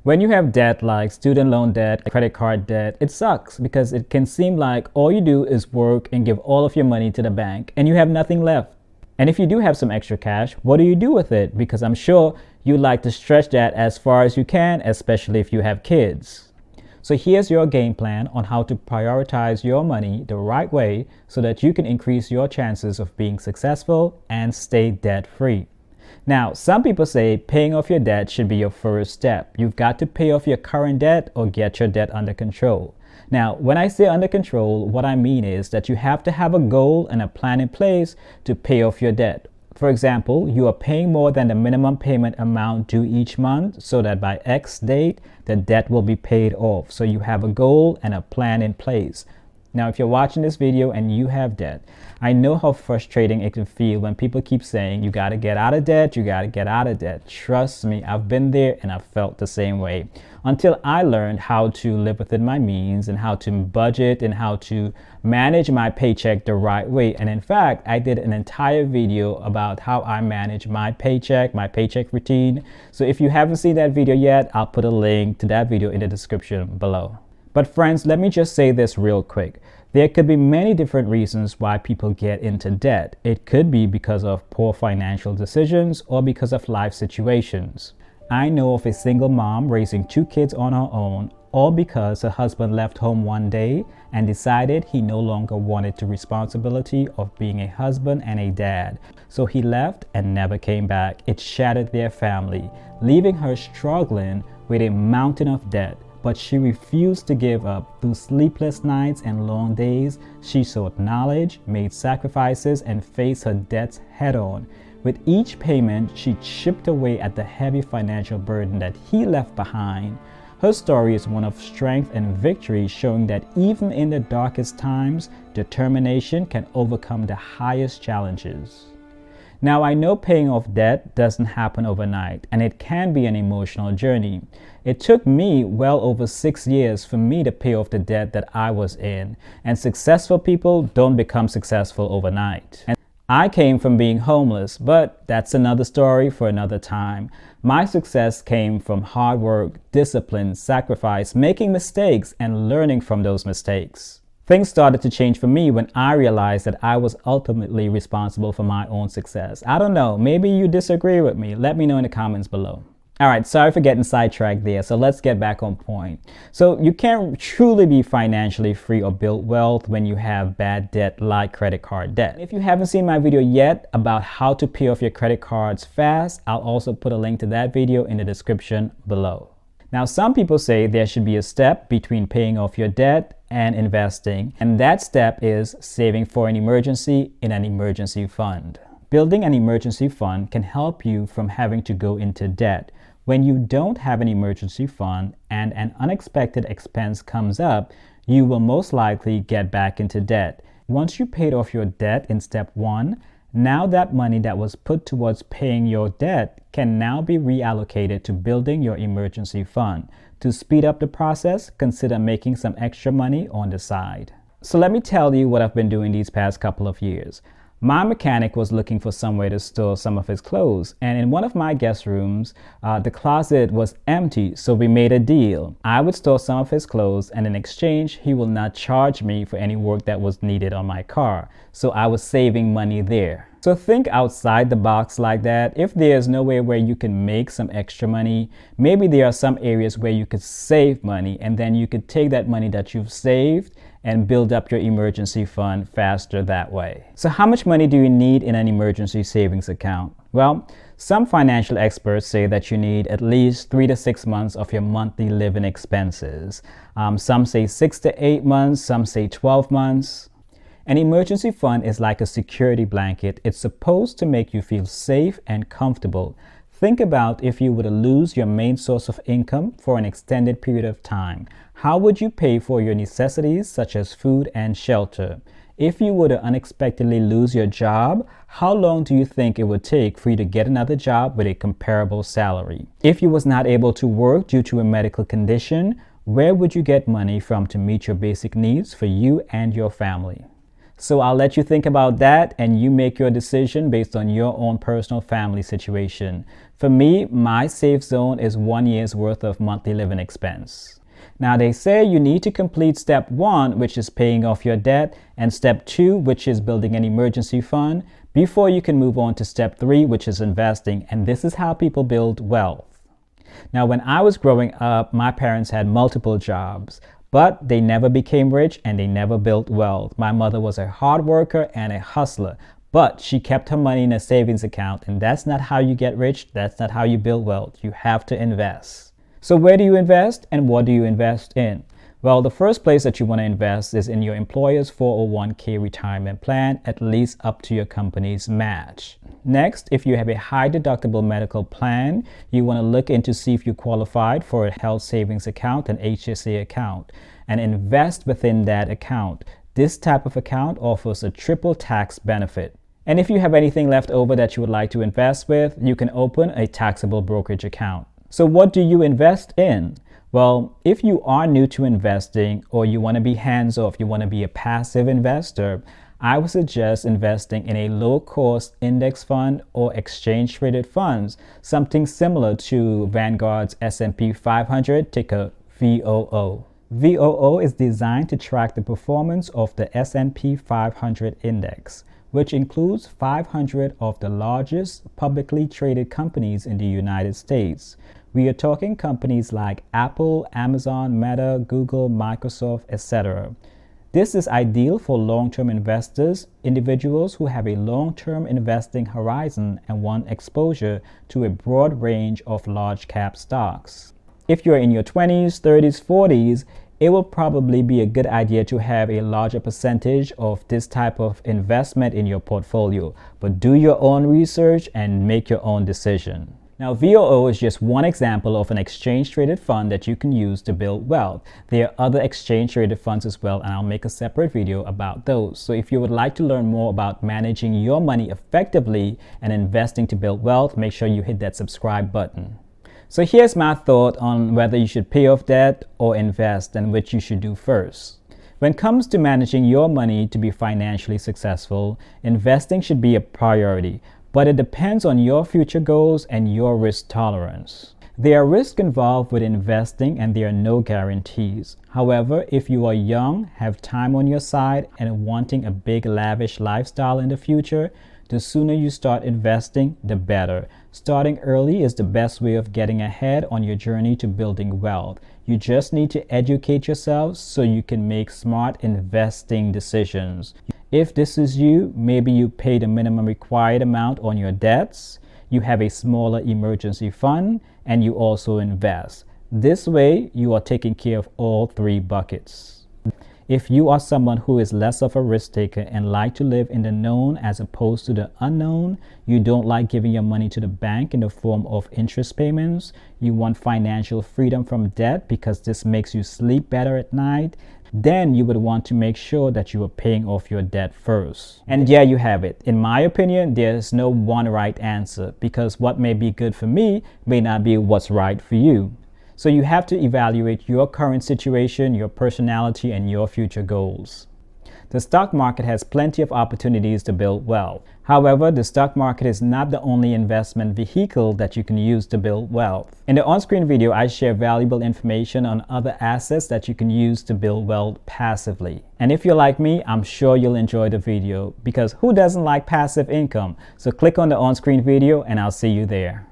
When you have debt like student loan debt, credit card debt, it sucks because it can seem like all you do is work and give all of your money to the bank and you have nothing left. And if you do have some extra cash, what do you do with it? Because I'm sure you'd like to stretch that as far as you can, especially if you have kids. So here's your game plan on how to prioritize your money the right way so that you can increase your chances of being successful and stay debt-free. Now, some people say paying off your debt should be your first step. You've got to pay off your current debt or get your debt under control. Now, when I say under control, what I mean is that you have to have a goal and a plan in place to pay off your debt. For example, you are paying more than the minimum payment amount due each month so that by X date, the debt will be paid off. So you have a goal and a plan in place. Now, if you're watching this video and you have debt, I know how frustrating it can feel when people keep saying, you got to get out of debt, you got to get out of debt. Trust me, I've been there and I've felt the same way until I learned how to live within my means and how to budget and how to manage my paycheck the right way. And in fact, I did an entire video about how I manage my paycheck routine. So if you haven't seen that video yet, I'll put a link to that video in the description below. But friends, let me just say this real quick. There could be many different reasons why people get into debt. It could be because of poor financial decisions or because of life situations. I know of a single mom raising 2 kids on her own, all because her husband left home one day and decided he no longer wanted the responsibility of being a husband and a dad. So he left and never came back. It shattered their family, leaving her struggling with a mountain of debt. But she refused to give up. Through sleepless nights and long days, she sought knowledge, made sacrifices, and faced her debts head on. With each payment, she chipped away at the heavy financial burden that he left behind. Her story is one of strength and victory, showing that even in the darkest times, determination can overcome the highest challenges. Now, I know paying off debt doesn't happen overnight, and it can be an emotional journey. It took me well over 6 years for me to pay off the debt that I was in, and successful people don't become successful overnight. And I came from being homeless, but that's another story for another time. My success came from hard work, discipline, sacrifice, making mistakes, and learning from those mistakes. Things started to change for me when I realized that I was ultimately responsible for my own success. I don't know, maybe you disagree with me. Let me know in the comments below. All right, sorry for getting sidetracked there, so let's get back on point. So you can't truly be financially free or build wealth when you have bad debt like credit card debt. If you haven't seen my video yet about how to pay off your credit cards fast, I'll also put a link to that video in the description below. Now, some people say there should be a step between paying off your debt and investing, and that step is saving for an emergency in an emergency fund. Building an emergency fund can help you from having to go into debt. When you don't have an emergency fund and an unexpected expense comes up, you will most likely get back into debt. Once you paid off your debt in step 1, now that money that was put towards paying your debt can now be reallocated to building your emergency fund. To speed up the process, consider making some extra money on the side. So let me tell you what I've been doing these past couple of years. My mechanic was looking for somewhere to store some of his clothes, and in one of my guest rooms, the closet was empty, so we made a deal. I would store some of his clothes, and in exchange, he will not charge me for any work that was needed on my car. So I was saving money there. So think outside the box like that. If there's nowhere where you can make some extra money, maybe there are some areas where you could save money, and then you could take that money that you've saved and build up your emergency fund faster that way. So how much money do you need in an emergency savings account? Well, some financial experts say that you need at least 3 to 6 months of your monthly living expenses. Some say 6 to 8 months, some say 12 months. An emergency fund is like a security blanket. It's supposed to make you feel safe and comfortable. Think about if you were to lose your main source of income for an extended period of time. How would you pay for your necessities such as food and shelter? If you were to unexpectedly lose your job, how long do you think it would take for you to get another job with a comparable salary? If you was not able to work due to a medical condition, where would you get money from to meet your basic needs for you and your family? So I'll let you think about that and you make your decision based on your own personal family situation. For me, my safe zone is 1 year's worth of monthly living expense. Now they say you need to complete step 1, which is paying off your debt, and step 2, which is building an emergency fund, before you can move on to step 3, which is investing. And this is how people build wealth. Now, when I was growing up, my parents had multiple jobs, but they never became rich and they never built wealth. My mother was a hard worker and a hustler, but she kept her money in a savings account. And that's not how you get rich. That's not how you build wealth. You have to invest. So where do you invest and what do you invest in? Well, the first place that you want to invest is in your employer's 401k retirement plan, at least up to your company's match. Next, if you have a high deductible medical plan, you want to look into see if you qualified for a health savings account, an HSA account, and invest within that account. This type of account offers a triple tax benefit. And if you have anything left over that you would like to invest with, you can open a taxable brokerage account. So what do you invest in? Well, if you are new to investing or you want to be hands-off, you want to be a passive investor, I would suggest investing in a low-cost index fund or exchange-traded funds, something similar to Vanguard's S&P 500, ticker VOO. VOO is designed to track the performance of the S&P 500 index, which includes 500 of the largest publicly traded companies in the United States. We are talking companies like Apple, Amazon, Meta, Google, Microsoft, etc. This is ideal for long-term investors, individuals who have a long-term investing horizon and want exposure to a broad range of large-cap stocks. If you're in your 20s, 30s, 40s, it will probably be a good idea to have a larger percentage of this type of investment in your portfolio, but do your own research and make your own decision. Now, VOO is just one example of an exchange-traded fund that you can use to build wealth. There are other exchange-traded funds as well, and I'll make a separate video about those. So if you would like to learn more about managing your money effectively and investing to build wealth, make sure you hit that subscribe button. So here's my thought on whether you should pay off debt or invest and which you should do first. When it comes to managing your money to be financially successful, investing should be a priority. But it depends on your future goals and your risk tolerance. There are risks involved with investing and there are no guarantees. However, if you are young, have time on your side, and wanting a big lavish lifestyle in the future, the sooner you start investing, the better. Starting early is the best way of getting ahead on your journey to building wealth. You just need to educate yourself so you can make smart investing decisions. If this is you, maybe you pay the minimum required amount on your debts, you have a smaller emergency fund, and you also invest. This way, you are taking care of all 3 buckets. If you are someone who is less of a risk taker and like to live in the known as opposed to the unknown, you don't like giving your money to the bank in the form of interest payments, you want financial freedom from debt because this makes you sleep better at night, then you would want to make sure that you are paying off your debt first. And there you have it. In my opinion, there's no one right answer because what may be good for me may not be what's right for you. So you have to evaluate your current situation, your personality, and your future goals. The stock market has plenty of opportunities to build wealth. However, the stock market is not the only investment vehicle that you can use to build wealth. In the on-screen video, I share valuable information on other assets that you can use to build wealth passively. And if you're like me, I'm sure you'll enjoy the video because who doesn't like passive income? So click on the on-screen video and I'll see you there.